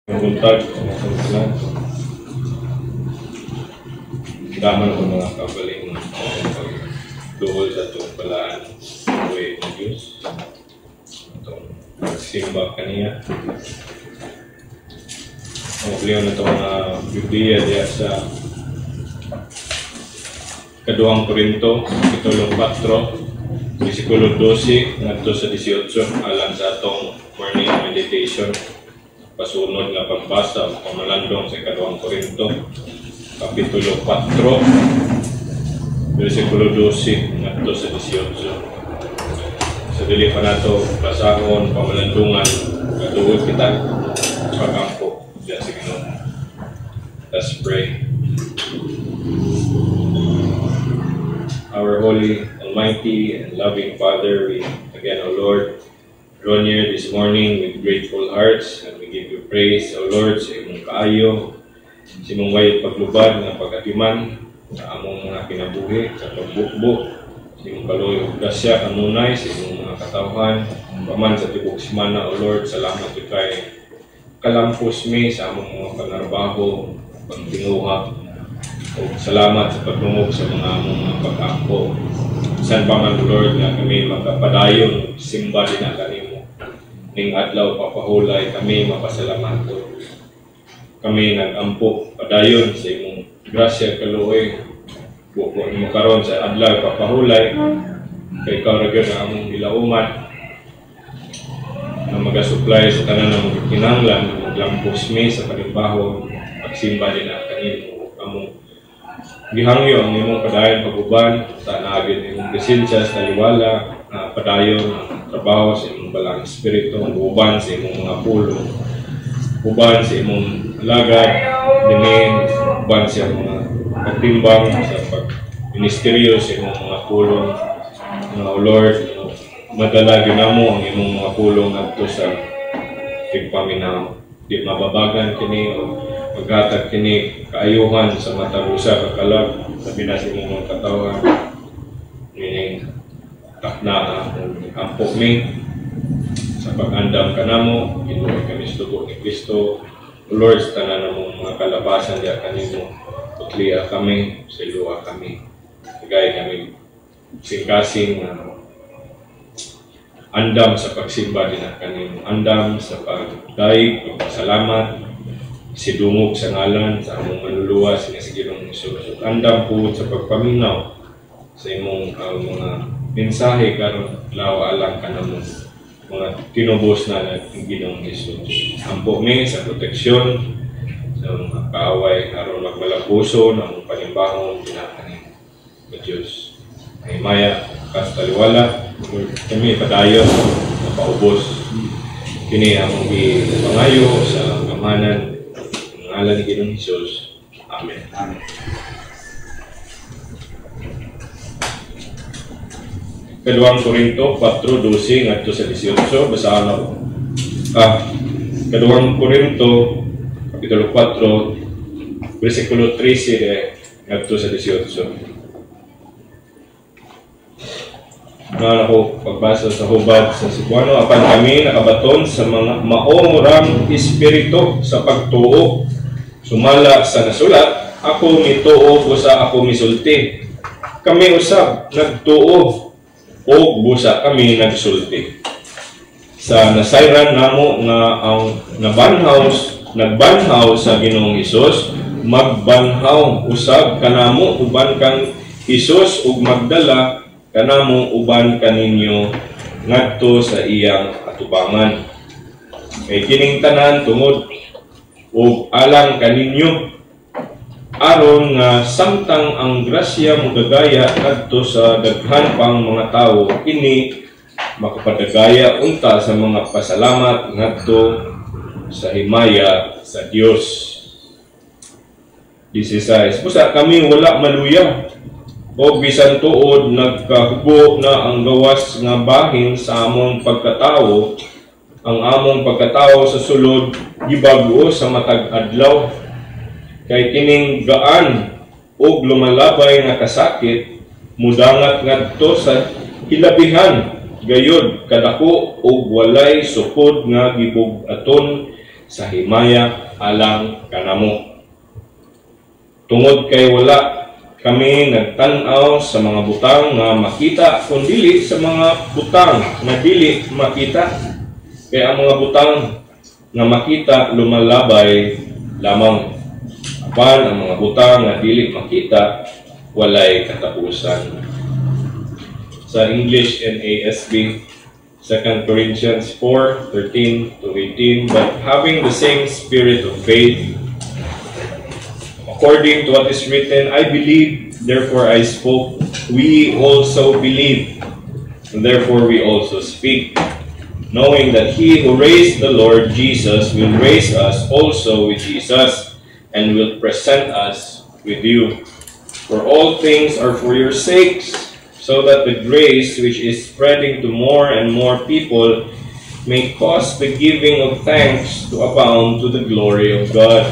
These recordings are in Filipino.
Buntag, daman ko mga kabaling pagduhol sa itong palaan way ng Diyos. Itong simba kaniya. Ang uliw na itong mga Biblia diya sa Kaduang Korinto, Kapitulo 4, Versikulo 12, ngadto sa 18, alang sa atong morning meditation. Pasunod nga pagbasa o pamalandong sa Kaduang Korinto, Kapitulo 4, Versikulo 12, ngadto sa 18. Sa dili pa nato basahon pamalandungan, kaduol kita pag-ampo diya sa Ginoo. Let's pray. Our holy, almighty, and loving Father, we again, O Lord, draw near this morning with grateful hearts, and we give you praise, O Lord, sa imong kaayo, sa imong way paglubad ng pagkatiman, sa among mga kinabuhi, sa pagbukbuk, sa imong kaluoy ug grasya kanunay, sa imong mga katawhan, paman sa tibok semana, O Lord, salamat kay kalampos mi sa among mga panarbaho, pagtinguha, o salamat sa pagtungog sa mga among mga pag-ako. San pa man, Lord, nga kami magpadayon, simba din na kanimo. Ning adlaw papahulay kami mapasalamat ko. Kami nag-ampo padayon sa imong grasya kaluoy. Buko mo karon sa adlaw papahulay kay ikaw ra gyud ang among gilauman na magasupply sa tanan ng mga kinahanglan, maglampos mi sa panimbaho, pagsimba din na kanimo among gihangyo ang imong padayon paguban sa naagid imong presensya sa liwala, padayon ang trabaho sa imong balang espiritu, uban sa imong mga pulong, uban sa imong lagad, dinin, uban sa mga pagtimbang sa pag-ministeryo sa imong mga pulong. O Lord, madala ginamo ang imong mga pulong adto sa tigpaminaw. Di mababagan kini o maghatag kini kaayuhan sa matarusa kakalag sa binasi mong mga katawan. Meaning, takna ang ampo mi sa pag-andam ka namo, inuwi kami sa dugo ni Kristo. Lord, sa tanan namong mga kalabasan diya kanimo, utliya kami, siluwa kami. Kagaya kami singkasing andam sa pagsimba din ang kanimo, andam sa pagdaig, pagpasalamat, sidungog sa ngalan sa among manluluwas nga sa Ginoong Hesus. Andam po sa pagpaminaw sa imong mga mensahe karon lawa alang kanamo mga tinubos na ng Ginoong Hesus. Ampo mi sa proteksyon sa mga kaaway aron magmalapuso ng panimbahon dinakanin ng Diyos. Ay maya kastaliwala kami padayon na paubos kini among gipangayo sa kamanan ng ngalan ni Ginoong Hesus. Amen. Amen. Kaduang Korinto 4:12 ngadto sa 18, basahan ako. Kaduang Korinto Kapitulo 4 Versikulo 13 ngadto sa 18. Nga ako pagbasa sa hubad sa Cebuano, apan kami nakabaton sa mga maorang espiritu sa pagtuo. Sumala sa nasulat, ako mituo busa ako misulti. Kami usab nagtuo o busa kami nagsulti. Sa nasayran namo nga ang nagbanhaw sa Ginoong Hesus, magbanhaw usab kanamo uban kang Hesus ug magdala kanamo uban kaninyo ngadto sa iyang atubangan. Kay kining tanan tungod ug alang kaninyo aron nga samtang ang grasya mogagaya kadto sa daghan pang mga tawo, ini makapadagaya unta sa mga pasalamat ngadto sa himaya sa Dios. 16. Busa kami wala maluya o bisan tuod nagkahubo na ang gawas nga bahin sa among pagkatao, ang among pagkatao sa sulod gibag-o sa matag adlaw. Kay kining gaan ug lumalabay nga kasakit mudangat ngadto sa hilabihan gayud kadako ug walay sukod nga gibug-aton sa himaya alang kanamo. Tungod kay wala kami nagtan-aw sa mga butang nga makita kundi sa mga butang nga dili makita. Kaya ang mga butang nga makita lumalabay lamang. Apan ang mga butang nga dili makita walay katapusan. Sa English NASB, 2 Corinthians 4:13-18, but having the same spirit of faith, according to what is written, I believe, therefore I spoke. We also believe, and therefore we also speak, knowing that he who raised the Lord Jesus will raise us also with Jesus, and will present us with you. For all things are for your sakes, so that the grace which is spreading to more and more people may cause the giving of thanks to abound to the glory of God.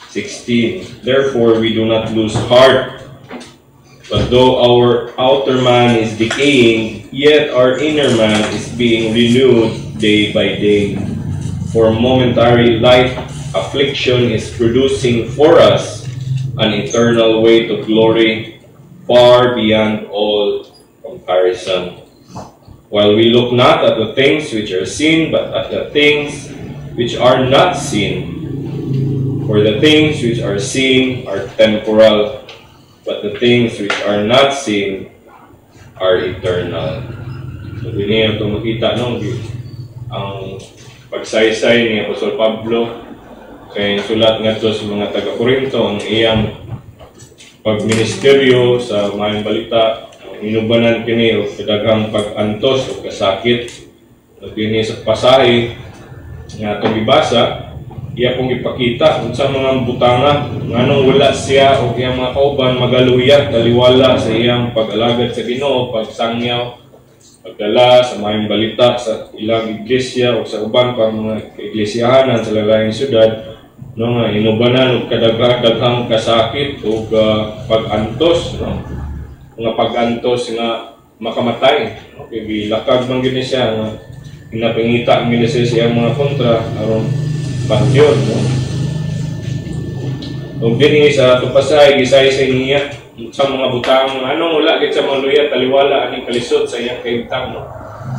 16. Therefore we do not lose heart, but though our outer man is decaying, yet our inner man is being renewed day by day. For momentary light affliction is producing for us an eternal weight of glory far beyond all comparison. While we look not at the things which are seen, but at the things which are not seen. For the things which are seen are temporal, but the things which are not seen are eternal. So, din ito makita nung ang pagsaysay ni Apostol Pablo kay sulat ngadto sa mga taga-Korinto ang iyang pagministeryo sa mayong balita, inubanan kini o kadaghang pag-antos o kasakit. Kini sa pasahe nga itong ibasa, iya pong ipakita sa mga butanga nganong wala siya o iyang mga kauban magaluya, taliwala sa iyang pag-alagad sa Ginoo, pagsangyaw, pagdala sa mayong balita sa ilang iglesia o sa uban pang mga iglesiyahanan sa lalayong syudad. No, nga inubanan og kadaghang kasakit o pag-antos, no? Mga pag-antos nga makamatay, no? Kaya gilakag man gini siya nga pinapangita gini siya mga kontra aron patyon, no? Og dinhi sa tupasay gisay-say niya sa mga butang anong wala gid sa mga luya taliwala aning kalisod sa iyang kahimtang, no?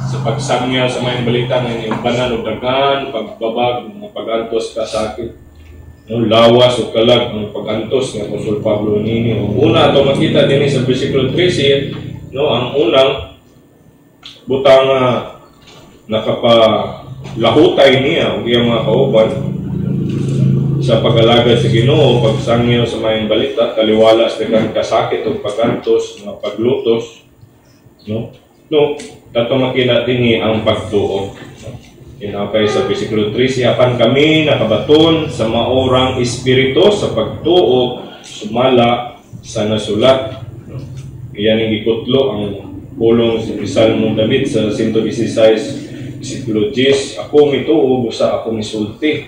Sa pagsangyaw sa mayong balita nga inubanan og daghan pagbabag mga pag-antos kasakit. No, lawas o kalag ang pag-antos ng Apostol Pablo nini. Una ito makita din sa versikulo 13, no, ang unang butang nakapalahutay niya o iyang mga kauban sa pag-alagad sa Ginoo, pagsangyaw sa mayong balita, taliwala sa daghang kasakit o pag-antos, mga paglutos, no, dato makita din ang pagtuo. Kinakay sa versikulo 3, apan kami nakabaton sa maorang espiritu sa pagtuo sumala sa nasulat. Iyan ang ikutlo ang pulong sa Salmong David sa 116 versikulo 10, ako mituo busa ako misulti.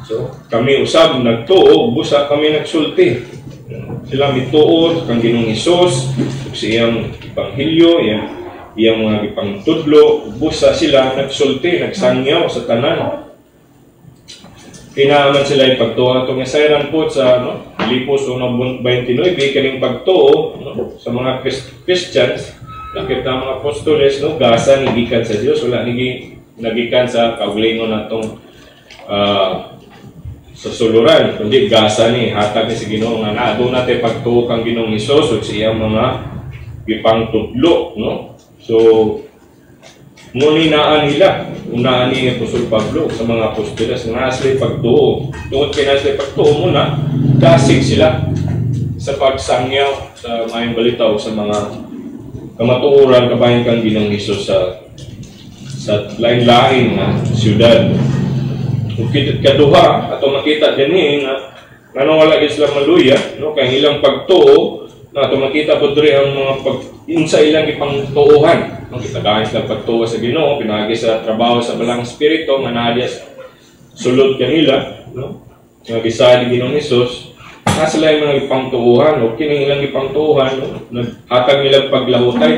So kami usab nagtuo busa kami nagsulti. Sila mituo kang Ginoong Hesus sa iyang ebanghelyo, iyang mga gipangtudlo, busa sila nagsulti, nagsangyaw sa tanan. Kinaaman sila yung pagtuo. Itong isayran po sa Filipos 1:29, kaning pagtuo sa mga Christians, nakita mga apostoles, gasa nigikan sa Diyos, wala nagikan sa kaugalingon natong sa suluran, kundi gasa ni hatag ni si Ginoo nga naadto natin pagtuo kang Ginoong Hesus ug sa iyang mga gipangtudlo, no? So, muninaan nila, unaan ni Apostol Pablo sa mga apostoles nga asli pagtuo. Tungod kay asli pagtuo muna, dasig sila sa pagsangyaw sa mayong balita o sa mga kamatuoran kabayan kang Ginoong Hesus sa lain-lain na siyudad. Kung kaduha, ato makita din nga wala sila maluya, no? Kaya ilang pagtuo, na ato makita po diri ang mga sa ilang ipangtuuhan. No? Kitagahan sila pagtuo sa Ginoo, pinagi sa trabaho sa balang espiritu, nga nadya sulod kanila, no? Nga gisa ni Ginoong Hesus, sila yung mga ipangtuuhan, o kining ilang ipangtuuhan, no? Naghatag nilang paglahutay,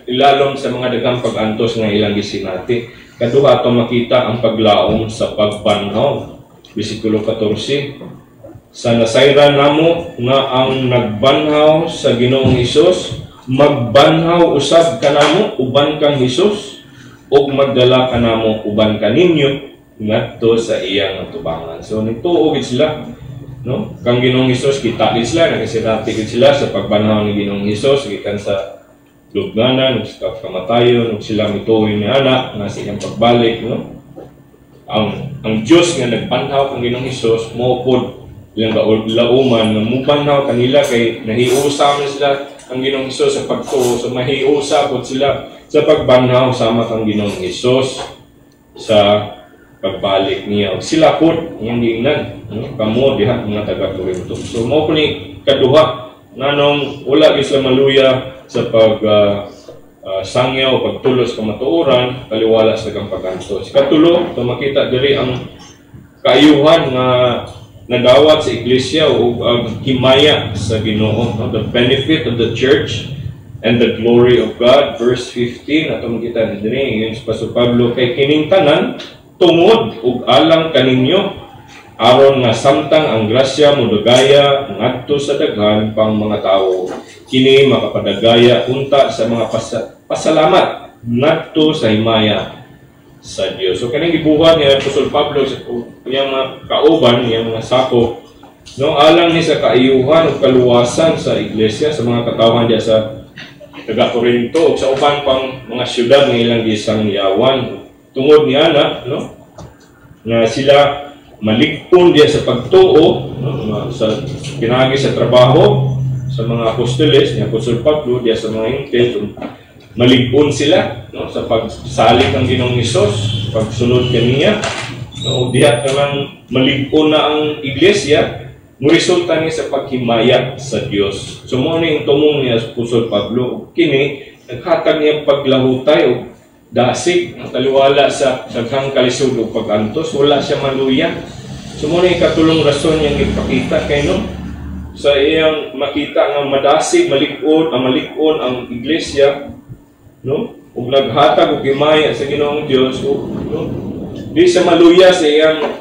ilalong sa mga daghang pag-antos nga ilang gisinati. Kaduha ato makita ang paglaom sa pagbanhaw. Bersikulo 14. Sa nasayran namo nga ang nagbanhaw sa Ginoong Hesus, magbanhaw usab kanamo uban kang Hesus, ug magdala kanamo uban kaninyo ngadto sa iyang atubangan. So nituo gid sila, no? Kang Ginoong Hesus kita gid sila, nagasilati gid sila sa pagbanhaw ni Ginoong Hesus gikan sa lubnganan ug sa kamatayon ug sila mituoy ni anak nga sa iyang pagbalik, no? Ang Dios nga nagbanhaw kang Ginoong Hesus mao pod ilang lauman nga mubanhaw kanila kay nahiusa man sila ang Ginoong Hesus sa pagtuo, so mahiusa pod sila sa pagbanhaw sama kang Ginoong Hesus sa pagbalik niya. Sila po yung giingnan, kamo diha mga taga-Corinto. So mao po ni kaduha nganong wala sila maluya sa pag sangyaw, pagtulos kamatuoran, kaliwala sa kang pagkantos. Katulo, ito makita diri ang kaayuhan nga nadawat sa iglesia o himaya sa Ginoo, the benefit of the church and the glory of God. Verse 15, ato makita diri yung Pastor Pablo, kay kining tanan tungod ug alang kaninyo aron nga samtang ang grasya modagaya ngadto sa daghan pang mga tawo, kini makapadagaya unta sa mga pasalamat ngadto sa himaya sa Dios. So kaning gibuhat ni Apostol Pablo sa iyang mga kauban, iyang mga sako, no, alang ni sa kaayuhan ug kaluwasan sa iglesia, sa mga katawhan diya sa taga-Corinto ug sa uban pang mga syudad nga ilang gisangyawan. Tungod ni ana, no, na sila maligpon diya sa pagtuo, no, sa pinagi sa trabaho sa mga apostoles ni Apostol Pablo diya sa mga hintil, maligpon sila, no, sa pagsalig ng Ginoong Hesus, pagsunod kaniya, no, diha kanang maligpon na ang iglesia, resulta ni sa paghimaya sa Dios. So mo ni tumong ni Apostol Pablo, kini naghatag niya paglahutay o dasig ang taliwala sa daghang kalisod o pag-antos, wala siya maluya. So muna yung katulong rason niyang ipakita kay no, sa iyang makita nga madasig, malikod ang iglesia, no, ug naghatag og himaya sa Ginoong Dios, no, di sa maluya sa iyang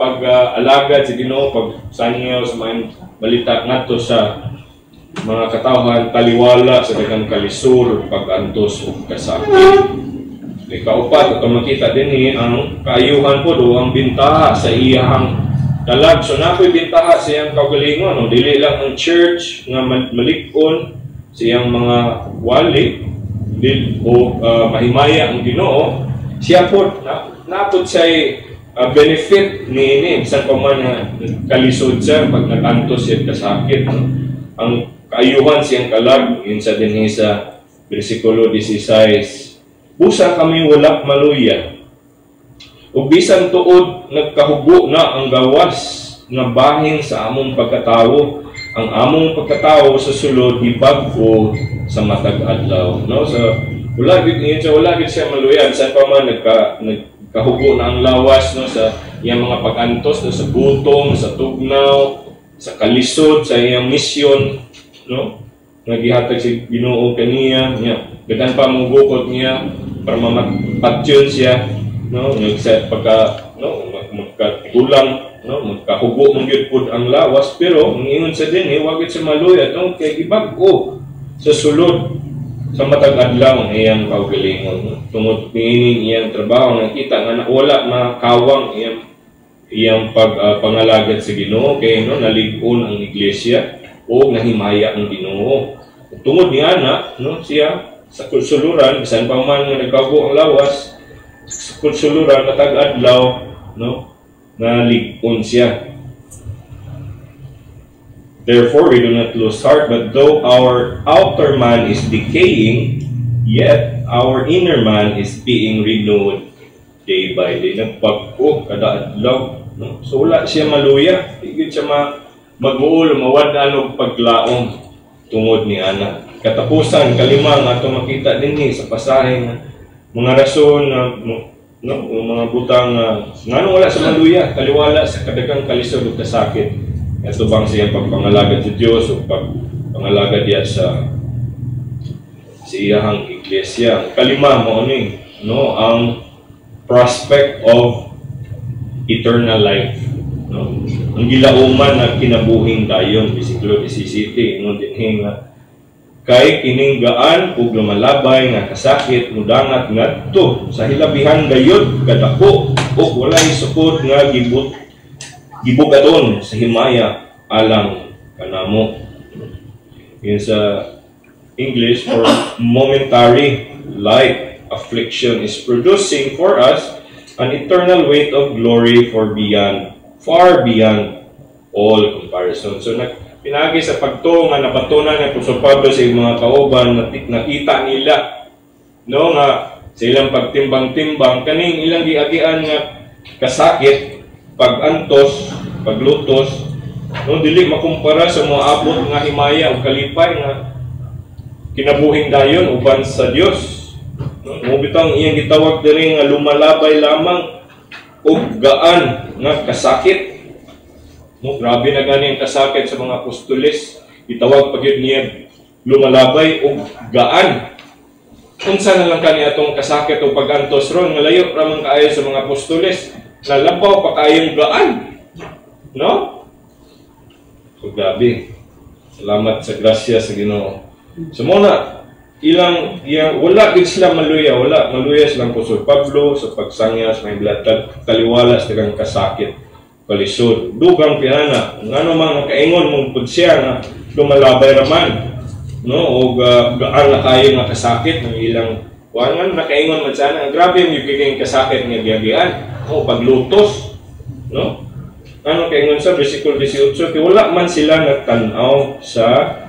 pag-alagad sa Ginoo, pag-sanyaw sa mga balita ngadto sa mga katawhan, taliwala sa daghang kalisod, pag-antos ug kasakit. Kaupat, ito makita din ang kaayuhan po do, ang bintaha sa iyang dalag. So nako'y bintaha sa iyang kaugalingon, no? Dili lang ang church nga malikon sa iyang mga wali o mahimaya ang Ginoo, siya po napod siya'y benefit ni ini, bisan pa man kalisod siya pag nakantos siya kasakit, no? Ang kaayuhan siyang kalag, yun sa din sa versikulo 16, busa kami wala maluya, ug bisan tuod nagkahugo na ang gawas nga bahin sa among pagkatawo, ang among pagkatawo sa sulod ibag-o sa matag adlaw, no? So wala gid siya maluya, bisan pa man nagkahugo na ang lawas, no, sa iyang mga pag-antos, no, sa gutom, sa tugnaw, sa kalisod sa iyang misyon, no, nagihatag si Ginoo kaniya niya. Gadan pa mong gukot niya para mamagpatyon siya, no, nagset pagka, no, magkatulang, no, magkahugo mong gyud pud ang lawas, pero ang ingon sa dinhi wag sa maluya, no, kay gibag-o sa sulod sa matag adlaw ang iyang kaugalingon, no? Tungod niining iyang trabaho, nakita nga wala makawang iyang pangalagad sa Ginoo, kay no, nalig-on ang iglesia o nahimaya ang Ginoo. Tungod ni ana, no, siya sa kulsuluran, bisan pa man nga nagkago ang lawas, sa kulsuluran matag adlaw, no, nalig-on siya. Therefore, we do not lose heart, but though our outer man is decaying, yet our inner man is being renewed day by day. Nagpag-o kada adlaw, no? So wala siya maluya, higit siya mag-uul, mawad-an og paglaom tungod ni ana. Katapusan, kalima nga ito makita din sa pasahe mga rason na no, mga butang nga wala sa maluya, kaliwala sa kadagang kalisod ug kasakit. Ito bang siya pagpangalagad sa Diyos o pagpangalagad diya sa iyahang iglesia. Kalima mo ni, no, ang prospect of eternal life. No? Ang gilauman na kinabuhing dayon, besiklo 17, ingon dinhi nga kay kining gaan ug lumalabay nga kasakit mudangat ngadto sa hilabihan gayud kadako ug walay sukod nga gibugaton sa himaya alang kanamo. Yun sa English, for momentary light affliction is producing for us an eternal weight of glory far beyond all comparison. So pinagi sa pagtuo nga napatunan ng Apostol Pablo sa mga kauban na nakita nila no nga sa ilang pagtimbang-timbang kaning ilang giagian nga kasakit, pagantos, paglutos, no dili makumpara sa mga abot nga himaya o kalipay nga kinabuhing dayon uban sa Dios. No, mo bitang iyang gitawag diri nga lumalabay lamang og gaan nga kasakit. No, grabe na gani ang kasakit sa mga apostoles. Itawag pa gyud niya lumalabay og gaan. Unsa na lang kani atong kasakit o pagantos ron nga layo ra man kaayo sa mga apostoles. Nalabaw pa kayong gaan. No? So grabe. Salamat sa grasya sa Ginoo. So muna wala gid sila maluya silang Apostol Pablo sa pagsangya sa mga bilatag taliwala sa daghang kasakit palisod dugang pinana ngano man nakaingon mong pud siya nga lumalabay raman no og gaan na kayo nga kasakit ng ilang wangan nakaingon man sana grabe yung giging kasakit nga giagian o paglutos no ano kaingon sa bersikulo 18 kay wala man sila nagtan-aw sa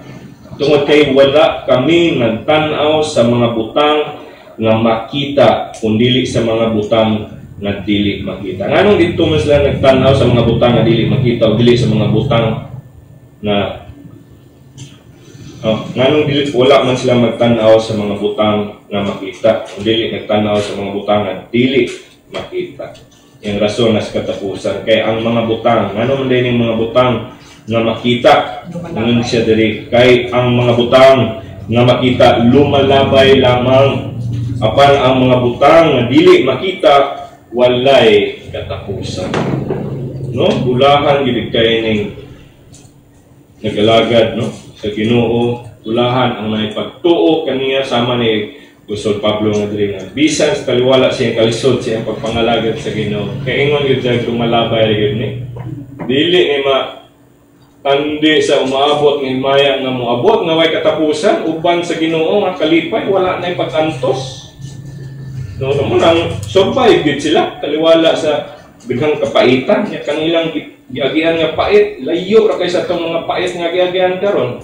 tungod kay wala kami nagtan-aw sa mga butang nga makita kundi sa mga butang nga dili makita. Nganong dito man sila nagtan-aw sa mga butang nga dili makita o dili sa mga butang na nganong dili wala man sila magtan-aw sa mga butang nga makita o dili nagtan-aw sa mga butang nga dili makita. Yung rason na sa katapusan kay ang mga butang nganong man din mga butang nga makita nganong siya diri kay ang mga butang nga makita lumalabay lamang apan ang mga butang nga dili makita walay katapusan. No, bulahan gid kay ning nagalagad no sa Ginoo, bulahan ang naipagtuo kaniya sama ni Apostol Pablo nga diri nga bisan sa taliwala siya kalisod siya pagpangalagad sa Ginoo. Kay ingon gyud sa lumalabay gyud ni. Dili ni tandi sa umaabot ng himaya nga moabot nga way katapusan uban sa Ginoo nga kalipay wala na pag-antos. No, naman ang survive gid sila kaliwala sa bighang kapaitan nya kanilang giagian nga pait layo ra kay sa tong mga pait nga giagian karon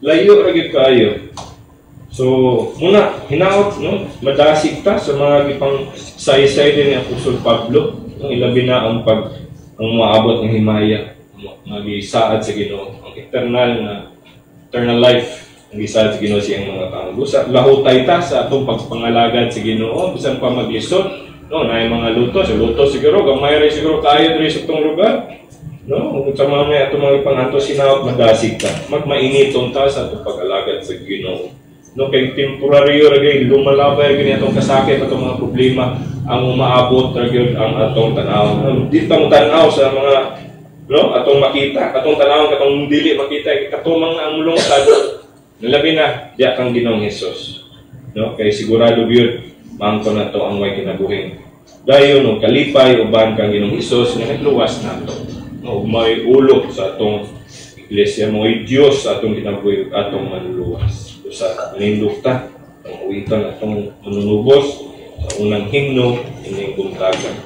layo ra gid kaayo. So muna hinaot no madasig ta sa mga gipang saysay din ni Apostol Pablo ang ilabi na ang maabot ng himaya nga gisaad sa Ginoo ang eternal life ang gisaad sa Ginoo siyang mga tawo. Busa lahutay ta sa atong pagpangalagad sa Ginoo bisan pa maglisod no naay mga luto siguro gamay ra siguro kaayo diri sa tong lugar no ug sa mga atong mga pangantos sinaot madasig ta magmainiton ta sa atong pag-alagad sa Ginoo no kay temporaryo ra gyud lumalabay gyud atong kasakit atong mga problema ang umaabot ra gyud ang atong tan-aw di ta mo tan-aw sa mga no atong makita atong tan-aw katong dili makita katumang ang mulungtad labi na diya kang Ginoong Hesus no kay sigurado gyud maangko na to ang way kinabuhing dayon og kalipay uban kang Ginoong Hesus nga nagluwas nato no may ulog sa atong iglesia mo Dios sa atong kinabuhi atong manluwas sa nindukta ang uwitan atong manunubos sa unang himno ining buntagan.